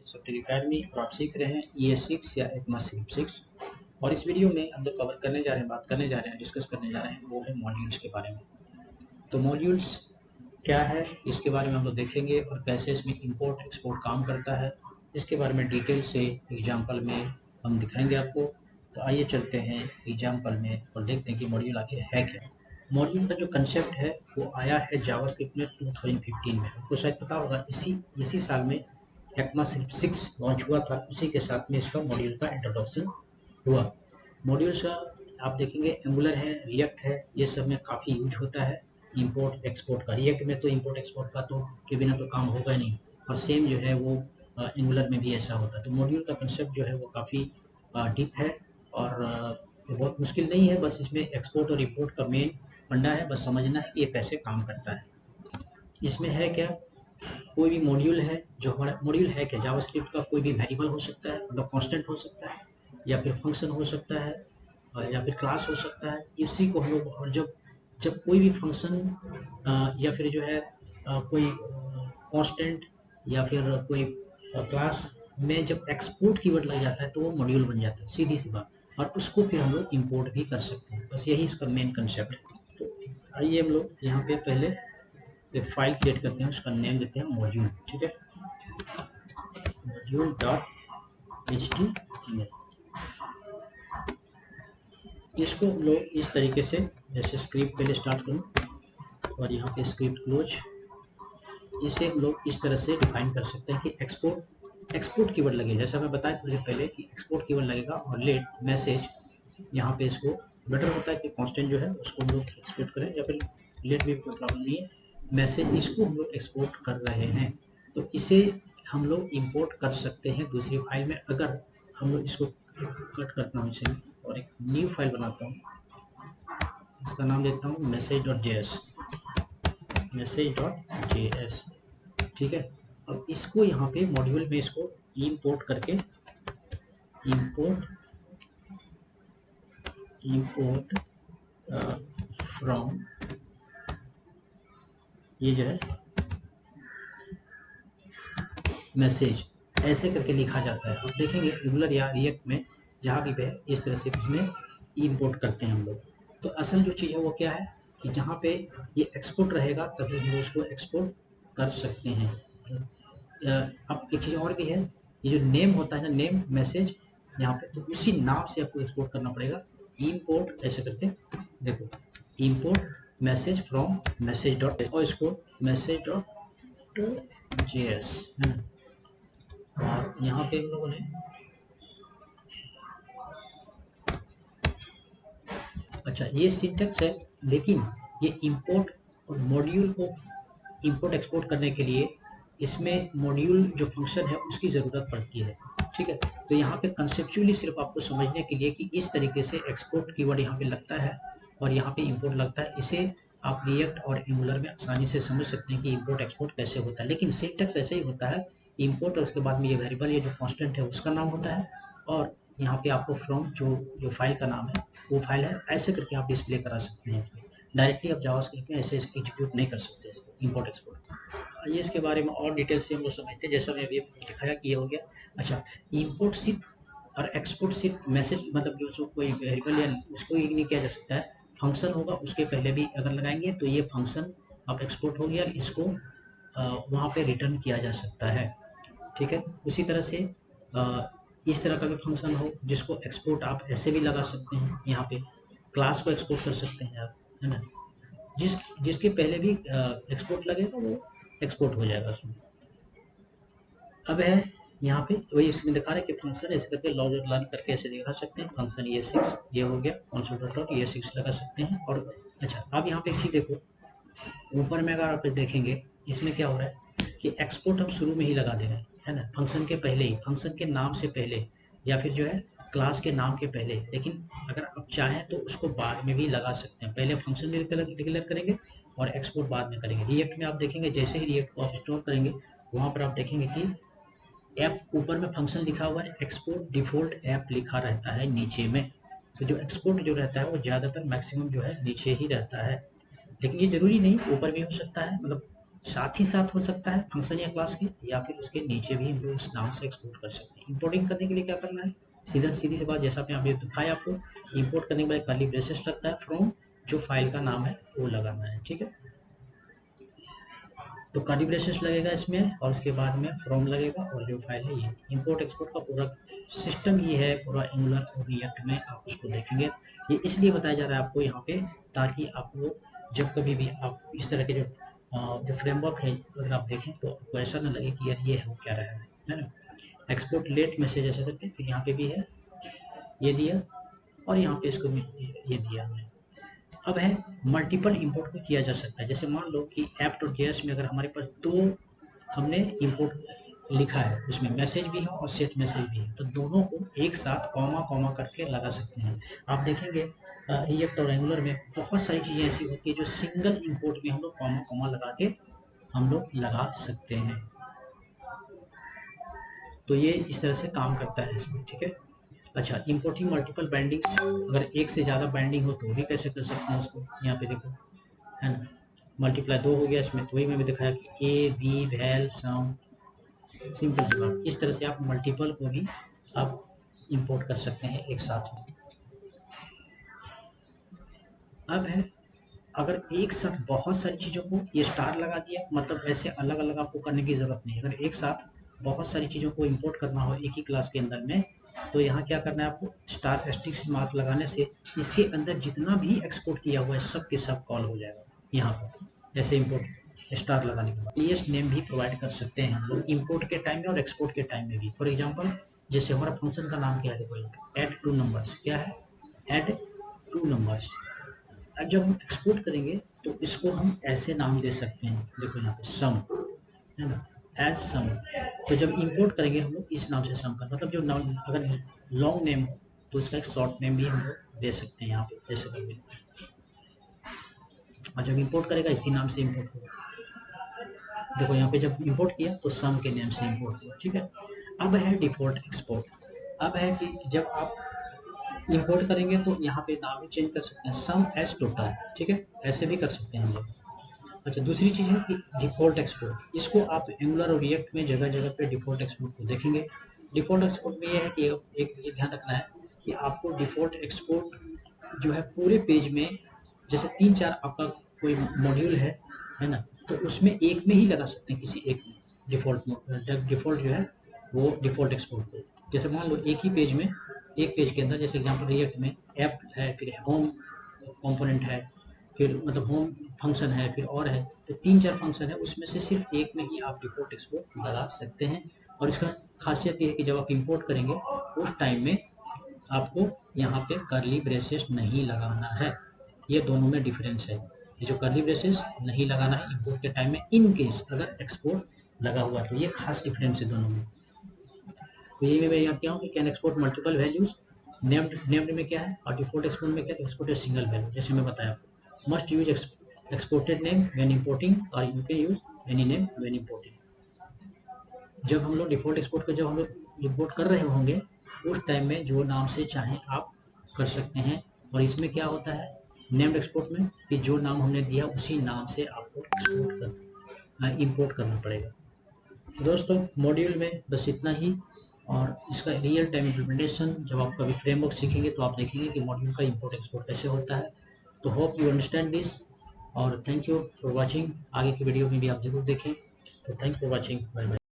Software academy और आप सीख रहे हैं ES6 या ECMAScript 6। और इस वीडियो में हम लोग कवर करने जा रहे हैं, बात करने जा रहे हैं, डिस्कस करने जा रहे हैं, वो है मॉड्यूल्स के बारे में। तो मॉड्यूल्स क्या है, इसके बारे में हम लोग देखेंगे और कैसे इसमें इंपोर्ट एक्सपोर्ट काम करता है, इसके बारे में डिटेल से एग्जाम्पल में हम दिखाएंगे आपको। तो आइए चलते हैं एग्जाम्पल में और देखते हैं कि मॉड्यूल आखिर है क्या। मॉड्यूल का जो कंसेप्ट है वो आया है जावास्क्रिप्ट में 2015 में। आपको शायद पता होगा इसी साल में ECMAScript 6 लॉन्च हुआ था, उसी के साथ में इसका मॉड्यूल का इंट्रोडक्शन हुआ। मॉड्यूल्स का आप देखेंगे एंगुलर है, रिएक्ट है, ये सब में काफ़ी यूज होता है इंपोर्ट एक्सपोर्ट का। रिएक्ट में तो इंपोर्ट एक्सपोर्ट का तो के बिना तो काम होगा ही नहीं, और सेम जो है वो एंगुलर में भी ऐसा होता है। तो मॉड्यूल का कंसेप्ट जो है वो काफ़ी डीप है और बहुत मुश्किल नहीं है। बस इसमें एक्सपोर्ट और इंपोर्ट का मेन फंडा है, बस समझना है कि ये कैसे काम करता है। इसमें है क्या, कोई भी मॉड्यूल है, जो हमारा मॉड्यूल है क्या, जावास्क्रिप्ट का कोई भी वेरिएबल हो सकता है, मतलब कांस्टेंट हो सकता है, या फिर फंक्शन हो सकता है, या फिर क्लास हो सकता है। इसी को हम लोग, और जब जब कोई भी फंक्शन या फिर जो है कोई कांस्टेंट या फिर कोई क्लास में जब एक्सपोर्ट कीवर्ड लग जाता है तो वो मॉड्यूल बन जाता है, सीधी सी बात। और उसको फिर हम लोग इंपोर्ट भी कर सकते हैं, बस यही इसका मेन कंसेप्ट है। तो आइए हम लोग यहाँ पे पहले एक फाइल क्रिएट करते हैं, उसका नेम देते हैं मॉड्यूल। ठीक है, module.html। इसको हम लोग इस तरीके से, जैसे स्क्रिप्ट पहले स्टार्ट करूँ और यहाँ पे स्क्रिप्ट क्लोज, इसे हम लोग इस तरह से डिफाइन कर सकते हैं कि एक्सपोर्ट कीवर्ड लगे, जैसा मैं बताया थोड़ी देर पहले कि एक्सपोर्ट कीवर्ड लगेगा। और लेट मैसेज, यहाँ पे इसको बेटर होता है कि कांस्टेंट जो है उसको हम लोग एक्सपोर्ट करें, या फिर लेट भी कोई प्रॉब्लम नहीं है। मैसेज इसको हम लोग एक्सपोर्ट कर रहे हैं, तो इसे हम लोग इंपोर्ट कर सकते हैं दूसरी फाइल में। अगर हम लोग इसको कट करता हूँ इसे और एक न्यू फाइल बनाता हूँ, इसका नाम देता हूँ message.js। ठीक है, अब इसको यहाँ पे मॉड्यूल में इसको इंपोर्ट करके, इंपोर्ट फ्रॉम, ये जो है मैसेज, ऐसे करके लिखा जाता है। अब देखेंगे एंगुलर या रिएक्ट में जहाँ भी है इस तरह से उसमें इंपोर्ट करते हैं हम लोग। तो असल जो चीज़ है वो क्या है कि जहाँ पे ये एक्सपोर्ट रहेगा तभी हम उसको एक्सपोर्ट कर सकते हैं। अब एक चीज़ और भी है, ये जो नेम होता है ना, नेम मैसेज यहाँ पे, तो उसी नाम से आपको एक्सपोर्ट करना पड़ेगा। इंपोर्ट ऐसे करके देखो, import message from message dot, और इसको मैसेज डॉट JS है ना। और यहाँ पे हम लोगों ने, अच्छा ये सिंटेक्स है, लेकिन ये इंपोर्ट और मॉड्यूल को इंपोर्ट एक्सपोर्ट करने के लिए इसमें मॉड्यूल जो फंक्शन है उसकी ज़रूरत पड़ती है। ठीक है, तो यहाँ पे कंसेप्चुअली सिर्फ आपको समझने के लिए कि इस तरीके से एक्सपोर्ट कीवर्ड यहाँ पे लगता है और यहाँ पे इंपोर्ट लगता है, इसे आप रिएक्ट और एंगुलर में आसानी से समझ सकते हैं कि इंपोर्ट एक्सपोर्ट कैसे होता है। लेकिन सिंटेक्स ऐसे ही होता है, इंपोर्ट और उसके बाद में ये वेरिएबल, ये जो कांस्टेंट है उसका नाम होता है, और यहाँ पे आपको फ्रॉम जो फाइल का नाम है वो फाइल है, ऐसे करके आप डिस्प्ले करा सकते हैं। इसमें डायरेक्टली आप जावास्क्रिप्ट में ऐसे एग्जीक्यूट नहीं कर सकते इसको, इंपोर्ट एक्सपोर्ट। आइए इसके बारे में और डिटेल से हम लोग समझते हैं, जैसा मैं अभी दिखाया कि ये हो गया। अच्छा, इंपोर्ट सिर्फ और एक्सपोर्ट सिर्फ मैसेज, मतलब जो कोई वेरिएबल या उसको ही नहीं किया जा सकता है, फंक्शन होगा उसके पहले भी अगर लगाएंगे तो ये फंक्शन अब एक्सपोर्ट हो गया, इसको वहाँ पे रिटर्न किया जा सकता है। ठीक है, उसी तरह से इस तरह का भी फंक्शन हो जिसको एक्सपोर्ट आप ऐसे भी लगा सकते हैं, यहाँ पे क्लास को एक्सपोर्ट कर सकते हैं आप, है ना। जिसके पहले भी एक्सपोर्ट लगेगा वो एक्सपोर्ट हो जाएगा उसमें। अब है यहाँ पे वही इसमें दिखा रहे हैं कि फंक्शन ऐसे करके लॉग लर्न करके ऐसे दिखा सकते हैं। फंक्शन ये 6 ये हो गया, console.log ये 6 लगा सकते हैं। और अच्छा, अब यहाँ पे एक चीज़ देखो, ऊपर में अगर आप देखेंगे इसमें क्या हो रहा है कि एक्सपोर्ट हम शुरू में ही लगा दे रहे हैं, है ना, फंक्शन के पहले ही, फंक्शन के नाम से पहले, या फिर जो है क्लास के नाम के पहले। लेकिन अगर आप चाहें तो उसको बाद में भी लगा सकते हैं, पहले फंक्शन डिक्लेयर करेंगे और एक्सपोर्ट बाद में करेंगे। रिएक्ट में आप देखेंगे जैसे ही रिएक्ट को आप इंस्टॉल करेंगे वहाँ पर आप देखेंगे कि ऐप ऊपर में फंक्शन लिखा हुआ है, एक्सपोर्ट डिफ़ॉल्ट ऐप लिखा रहता है नीचे में। तो जो एक्सपोर्ट जो रहता है वो ज़्यादातर मैक्सिमम जो है नीचे ही रहता है, लेकिन ये ज़रूरी नहीं, ऊपर भी हो सकता है, मतलब साथ ही साथ हो सकता है फंक्शन या क्लास के, या फिर उसके नीचे भी हम लोग उस नाम से एक्सपोर्ट कर सकते हैं। इंपोर्टिंग करने के लिए क्या करना है, सीधी सी बात, जैसा मैं अभी दिखाया आपको, इंपोर्ट करने के बाद कर्ली ब्रेसेस लगता है, फ्रॉम जो फाइल का नाम है वो लगाना है, ठीक है। तो कर्ली ब्रेसेस लगेगा इसमें, और उसके बाद में फ्रॉम लगेगा, और जो फाइल है ये इंपोर्ट एक्सपोर्ट का पूरा सिस्टम ही है पूरा एंगुलर और रिएक्ट में, आप उसको देखेंगे। ये इसलिए बताया जा रहा है आपको यहाँ पे, ताकि आप लोग जब कभी भी आप इस तरह के जो फ्रेमवर्क है अगर आप देखें तो आपको ऐसा ना लगे कि यार ये हो क्या रहा है ना। एक्सपोर्ट लेट मैसेज ऐसा करके, फिर यहाँ पे भी है ये दिया, और यहाँ पे इसको भी ये दिया हमने। अब है मल्टीपल इंपोर्ट को किया जा सकता है। जैसे मान लो कि app.js में अगर हमारे पास दो हमने इंपोर्ट लिखा है, उसमें मैसेज भी है और सेट मैसेज भी है, तो दोनों को एक साथ कॉमा कॉमा करके लगा सकते हैं। आप देखेंगे रिएक्ट और एंगुलर में बहुत सारी चीज़ें ऐसी होती है जो सिंगल इंपोर्ट में हम लोग कॉमा कॉमा लगा के हम लोग लगा सकते हैं। तो ये इस तरह से काम करता है इसमें, ठीक है। अच्छा, इंपोर्टिंग मल्टीपल बाइंडिंग्स, अगर एक से ज़्यादा बाइंडिंग हो तो भी कैसे कर सकते हैं उसको, यहाँ पे देखो है ना, मल्टीप्लाई 2 हो गया इसमें, तो वही मैंने दिखाया कि ए बी वैल सम, सिंपल सी बात। इस तरह से आप मल्टीपल को भी आप इंपोर्ट कर सकते हैं एक साथ में। अब है, अगर एक साथ बहुत सारी चीज़ों को ये स्टार लगा दिया, मतलब ऐसे अलग अलग आपको करने की ज़रूरत नहीं। अगर एक साथ बहुत सारी चीज़ों को इंपोर्ट करना हो एक ही क्लास के अंदर में, तो यहाँ क्या करना है आपको, स्टार एस्टिक्स मार्क लगाने से इसके अंदर जितना भी एक्सपोर्ट किया हुआ है सब के सब कॉल हो जाएगा यहाँ पर, ऐसे इंपोर्ट स्टार लगाने के बाद। एलियास नेम भी प्रोवाइड कर सकते हैं हम लोग इंपोर्ट के टाइम में और एक्सपोर्ट के टाइम में भी। फॉर एग्जाम्पल, जैसे हमारा फंक्शन का नाम क्या है, देखो ऐड टू नंबर्स, क्या है, ऐड टू नंबर्स। अब जब हम एक्सपोर्ट करेंगे तो इसको हम ऐसे नाम दे सकते हैं, देखो यहाँ पे सम है ना, एज सम। तो जब इंपोर्ट करेंगे हम लोग इस नाम से सम का, मतलब जो नाम अगर लॉन्ग नेम हो तो उसका एक शॉर्ट नेम भी हम लोग दे सकते हैं यहाँ पे ऐसे करके, और जब इंपोर्ट करेगा इसी नाम से इंपोर्ट होगा। देखो यहाँ पे जब इंपोर्ट किया तो सम के नेम से इंपोर्ट हुआ, ठीक है। अब है डिफॉल्ट एक्सपोर्ट। अब है कि जब आप इंपोर्ट करेंगे तो यहाँ पे नाम भी चेंज कर सकते हैं, सम एज टोटल, ठीक है, ऐसे भी कर सकते हैं हम लोग। अच्छा, दूसरी चीज़ है कि डिफ़ॉल्ट एक्सपोर्ट, इसको आप एंगुलर और रिएक्ट में जगह जगह पे डिफ़ॉल्ट एक्सपोर्ट को देखेंगे। डिफ़ॉल्ट एक्सपोर्ट में ये है कि एक ये ध्यान रखना है कि आपको डिफ़ॉल्ट एक्सपोर्ट जो है पूरे पेज में, जैसे 3-4 आपका कोई मॉड्यूल है ना, तो उसमें एक में ही लगा सकते हैं, किसी एक में डिफ़ॉल्ट जो है वो डिफ़ॉल्ट एक्सपोर्ट को। जैसे मान लो एक ही पेज में, एक पेज के अंदर, जैसे एग्जाम्पल रिएक्ट में ऐप है, फिर होम कंपोनेंट है, फिर मतलब होम फंक्शन है, फिर और है, तो 3-4 फंक्शन है, उसमें से सिर्फ एक में ही आप डिफ़ॉल्ट एक्सपोर्ट लगा सकते हैं। और इसका खासियत ये है कि जब आप इंपोर्ट करेंगे उस टाइम में आपको यहाँ पे कर्ली ब्रेसेस नहीं लगाना है। ये दोनों में डिफरेंस है, ये जो कर्ली ब्रेसेस नहीं लगाना है इंपोर्ट के टाइम में, इन केस अगर एक्सपोर्ट लगा हुआ, तो ये खास डिफरेंस है दोनों में। तो ये मैं यहाँ क्या हूँ कि can export multiple values, named में क्या है, और डिफॉल्ट एक्सपोर्ट में क्या है, एक्सपोर्ट सिंगल वैल्यू, जैसे मैं बताया आपको। Must use exported name when importing, और you can use any name when importing. जब हम लोग डिफॉल्ट एक्सपोर्ट को जब हम लोग इंपोर्ट कर रहे होंगे उस टाइम में जो नाम से चाहें आप कर सकते हैं। और इसमें क्या होता है नेम्ड एक्सपोर्ट में, कि जो नाम हमने दिया उसी नाम से आपको एक्सपोर्ट करना, इंपोर्ट करना पड़ेगा। दोस्तों, मॉड्यूल में बस इतना ही, और इसका रियल टाइम इम्प्लीमेंटेशन जब आप कभी फ्रेमवर्क सीखेंगे तो आप देखेंगे कि मॉड्यूल का इंपोर्ट एक्सपोर्ट कैसे होता है। तो होप यू अंडरस्टैंड दिस, और थैंक यू फॉर वाचिंग। आगे की वीडियो में भी आप जरूर देखें। तो thank for watching, bye bye.